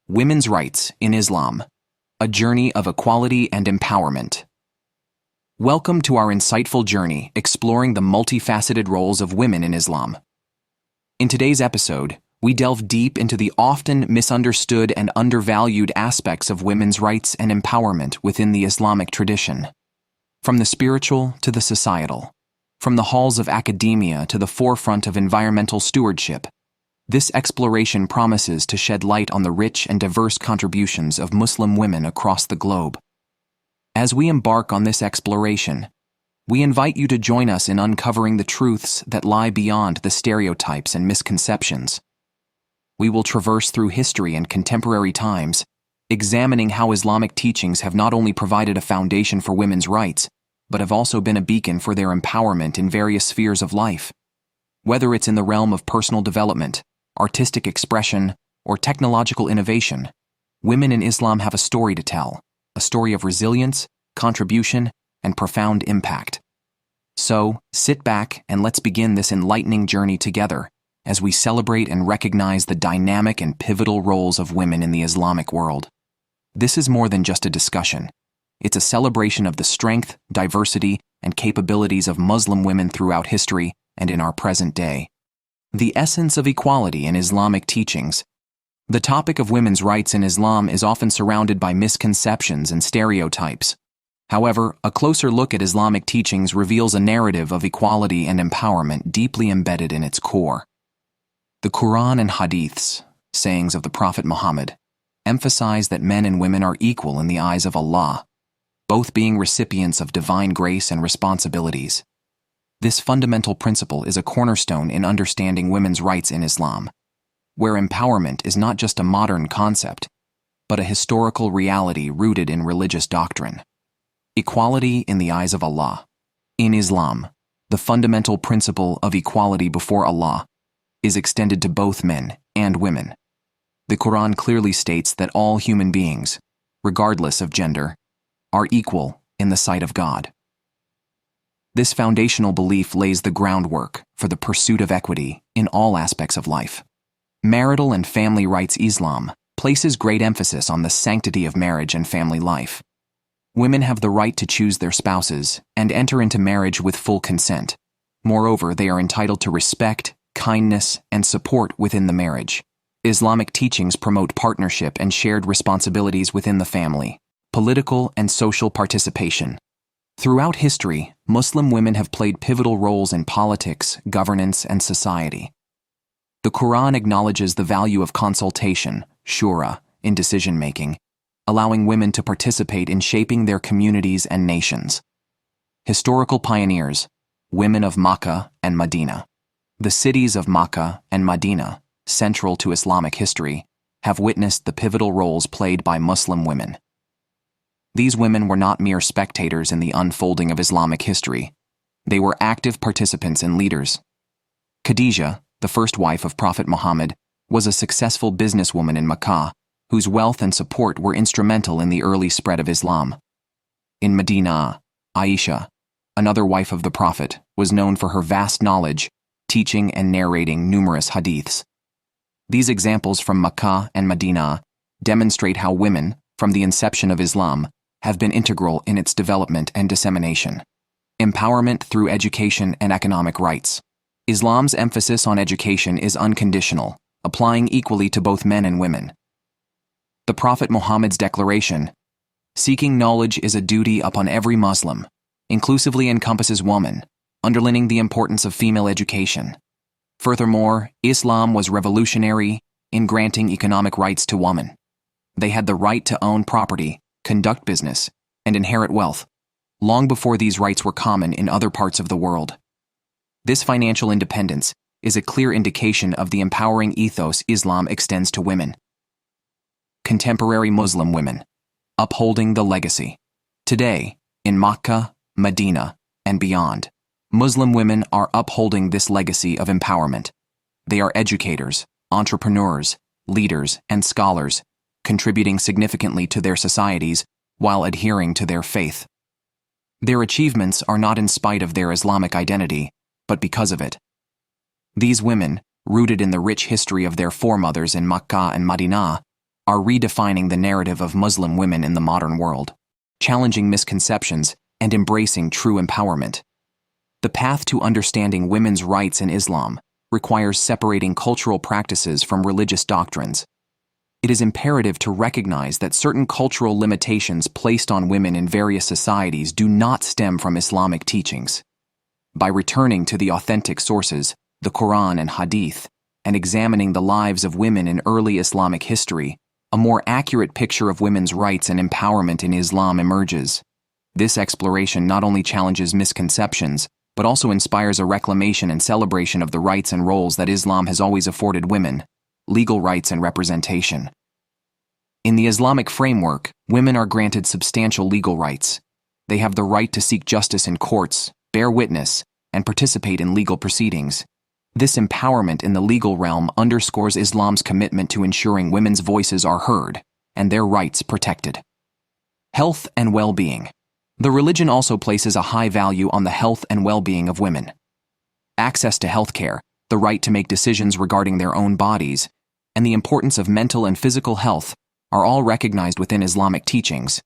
Women's Rights in Islam, a Journey of Equality and Empowerment. Welcome to our insightful journey exploring the multifaceted roles of women in Islam. In today's episode, we delve deep into the often misunderstood and undervalued aspects of women's rights and empowerment within the Islamic tradition. From the spiritual to the societal, from the halls of academia to the forefront of environmental stewardship, this exploration promises to shed light on the rich and diverse contributions of Muslim women across the globe. As we embark on this exploration, we invite you to join us in uncovering the truths that lie beyond the stereotypes and misconceptions. We will traverse through history and contemporary times, examining how Islamic teachings have not only provided a foundation for women's rights, but have also been a beacon for their empowerment in various spheres of life. Whether it's in the realm of personal development, artistic expression, or technological innovation, women in Islam have a story to tell, a story of resilience, contribution, and profound impact. So, sit back and let's begin this enlightening journey together as we celebrate and recognize the dynamic and pivotal roles of women in the Islamic world. This is more than just a discussion. It's a celebration of the strength, diversity, and capabilities of Muslim women throughout history and in our present day. The essence of equality in Islamic teachings. The topic of women's rights in Islam is often surrounded by misconceptions and stereotypes. However, a closer look at Islamic teachings reveals a narrative of equality and empowerment deeply embedded in its core. The Quran and Hadiths, sayings of the Prophet Muhammad, emphasize that men and women are equal in the eyes of Allah, both being recipients of divine grace and responsibilities. This fundamental principle is a cornerstone in understanding women's rights in Islam, where empowerment is not just a modern concept, but a historical reality rooted in religious doctrine. Equality in the eyes of Allah. In Islam, the fundamental principle of equality before Allah is extended to both men and women. The Quran clearly states that all human beings, regardless of gender, are equal in the sight of God. This foundational belief lays the groundwork for the pursuit of equity in all aspects of life. Marital and family rights. Islam places great emphasis on the sanctity of marriage and family life. Women have the right to choose their spouses and enter into marriage with full consent. Moreover, they are entitled to respect, kindness, and support within the marriage. Islamic teachings promote partnership and shared responsibilities within the family, political and social participation. Throughout history, Muslim women have played pivotal roles in politics, governance, and society. The Quran acknowledges the value of consultation, shura, in decision-making, allowing women to participate in shaping their communities and nations. Historical pioneers, women of Makkah and Medina. The cities of Makkah and Medina, central to Islamic history, have witnessed the pivotal roles played by Muslim women. These women were not mere spectators in the unfolding of Islamic history. They were active participants and leaders. Khadijah, the first wife of Prophet Muhammad, was a successful businesswoman in Makkah, whose wealth and support were instrumental in the early spread of Islam. In Medina, Aisha, another wife of the Prophet, was known for her vast knowledge, teaching and narrating numerous hadiths. These examples from Makkah and Medina demonstrate how women, from the inception of Islam, have been integral in its development and dissemination. Empowerment through education and economic rights. Islam's emphasis on education is unconditional, applying equally to both men and women. The Prophet Muhammad's declaration, "Seeking knowledge is a duty upon every Muslim," inclusively encompasses woman, underlining the importance of female education. Furthermore, Islam was revolutionary in granting economic rights to women. They had the right to own property, conduct business, and inherit wealth, long before these rights were common in other parts of the world. This financial independence is a clear indication of the empowering ethos Islam extends to women. Contemporary Muslim women, upholding the legacy. Today, in Makkah, Medina, and beyond, Muslim women are upholding this legacy of empowerment. They are educators, entrepreneurs, leaders, and scholars, contributing significantly to their societies while adhering to their faith. Their achievements are not in spite of their Islamic identity, but because of it. These women, rooted in the rich history of their foremothers in Makkah and Medina, are redefining the narrative of Muslim women in the modern world, challenging misconceptions and embracing true empowerment. The path to understanding women's rights in Islam requires separating cultural practices from religious doctrines. It is imperative to recognize that certain cultural limitations placed on women in various societies do not stem from Islamic teachings. By returning to the authentic sources, the Quran and Hadith, and examining the lives of women in early Islamic history, a more accurate picture of women's rights and empowerment in Islam emerges. This exploration not only challenges misconceptions, but also inspires a reclamation and celebration of the rights and roles that Islam has always afforded women, legal rights and representation. In the Islamic framework, women are granted substantial legal rights. They have the right to seek justice in courts, bear witness, and participate in legal proceedings. This empowerment in the legal realm underscores Islam's commitment to ensuring women's voices are heard and their rights protected. Health and well-being. The religion also places a high value on the health and well-being of women. Access to healthcare, the right to make decisions regarding their own bodies, and the importance of mental and physical health are all recognized within Islamic teachings.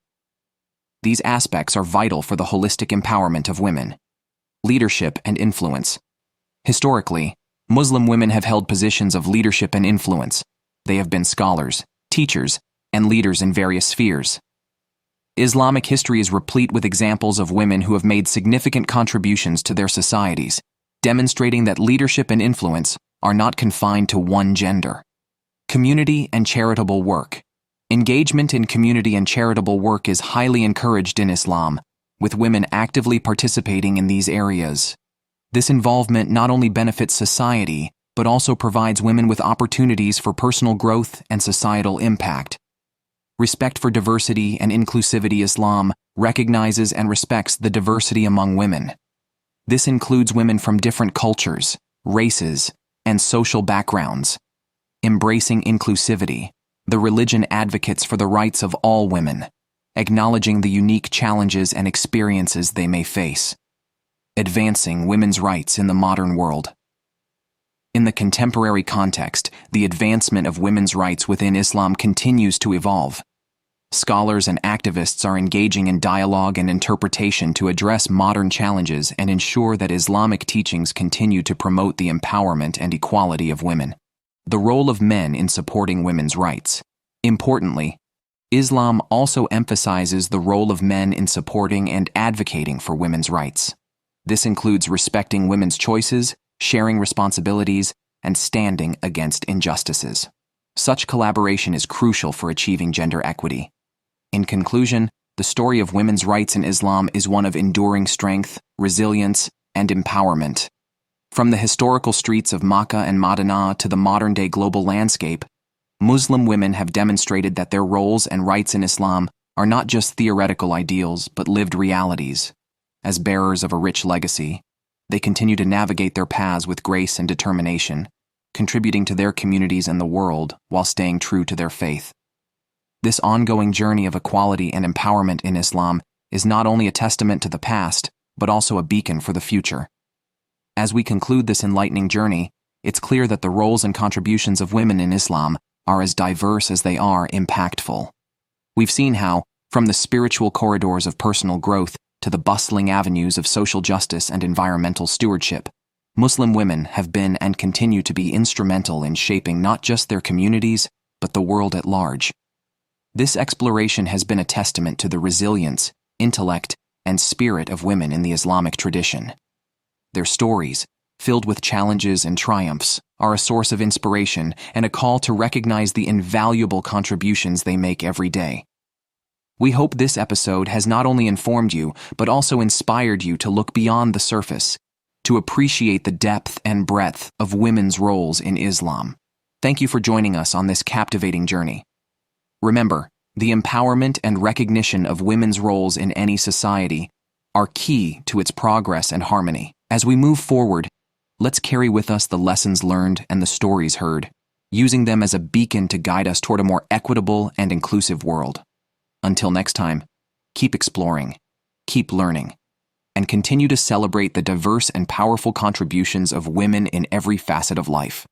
These aspects are vital for the holistic empowerment of women. Leadership and influence. Historically, Muslim women have held positions of leadership and influence. They have been scholars, teachers, and leaders in various spheres. Islamic history is replete with examples of women who have made significant contributions to their societies, demonstrating that leadership and influence are not confined to one gender. Community and charitable work. Engagement in community and charitable work is highly encouraged in Islam, with women actively participating in these areas. This involvement not only benefits society, but also provides women with opportunities for personal growth and societal impact. Respect for diversity and inclusivity. Islam recognizes and respects the diversity among women. This includes women from different cultures, races, and social backgrounds. Embracing inclusivity, the religion advocates for the rights of all women, acknowledging the unique challenges and experiences they may face. Advancing women's rights in the modern world. In the contemporary context, the advancement of women's rights within Islam continues to evolve. Scholars and activists are engaging in dialogue and interpretation to address modern challenges and ensure that Islamic teachings continue to promote the empowerment and equality of women. The role of men in supporting women's rights. Importantly, Islam also emphasizes the role of men in supporting and advocating for women's rights. This includes respecting women's choices, sharing responsibilities, and standing against injustices. Such collaboration is crucial for achieving gender equity. In conclusion, the story of women's rights in Islam is one of enduring strength, resilience, and empowerment. From the historical streets of Makkah and Medina to the modern-day global landscape, Muslim women have demonstrated that their roles and rights in Islam are not just theoretical ideals but lived realities. As bearers of a rich legacy, they continue to navigate their paths with grace and determination, contributing to their communities and the world while staying true to their faith. This ongoing journey of equality and empowerment in Islam is not only a testament to the past, but also a beacon for the future. As we conclude this enlightening journey, it's clear that the roles and contributions of women in Islam are as diverse as they are impactful. We've seen how, from the spiritual corridors of personal growth to the bustling avenues of social justice and environmental stewardship, Muslim women have been and continue to be instrumental in shaping not just their communities, but the world at large. This exploration has been a testament to the resilience, intellect, and spirit of women in the Islamic tradition. Their stories, filled with challenges and triumphs, are a source of inspiration and a call to recognize the invaluable contributions they make every day. We hope this episode has not only informed you, but also inspired you to look beyond the surface, to appreciate the depth and breadth of women's roles in Islam. Thank you for joining us on this captivating journey. Remember, the empowerment and recognition of women's roles in any society are key to its progress and harmony. As we move forward, let's carry with us the lessons learned and the stories heard, using them as a beacon to guide us toward a more equitable and inclusive world. Until next time, keep exploring, keep learning, and continue to celebrate the diverse and powerful contributions of women in every facet of life.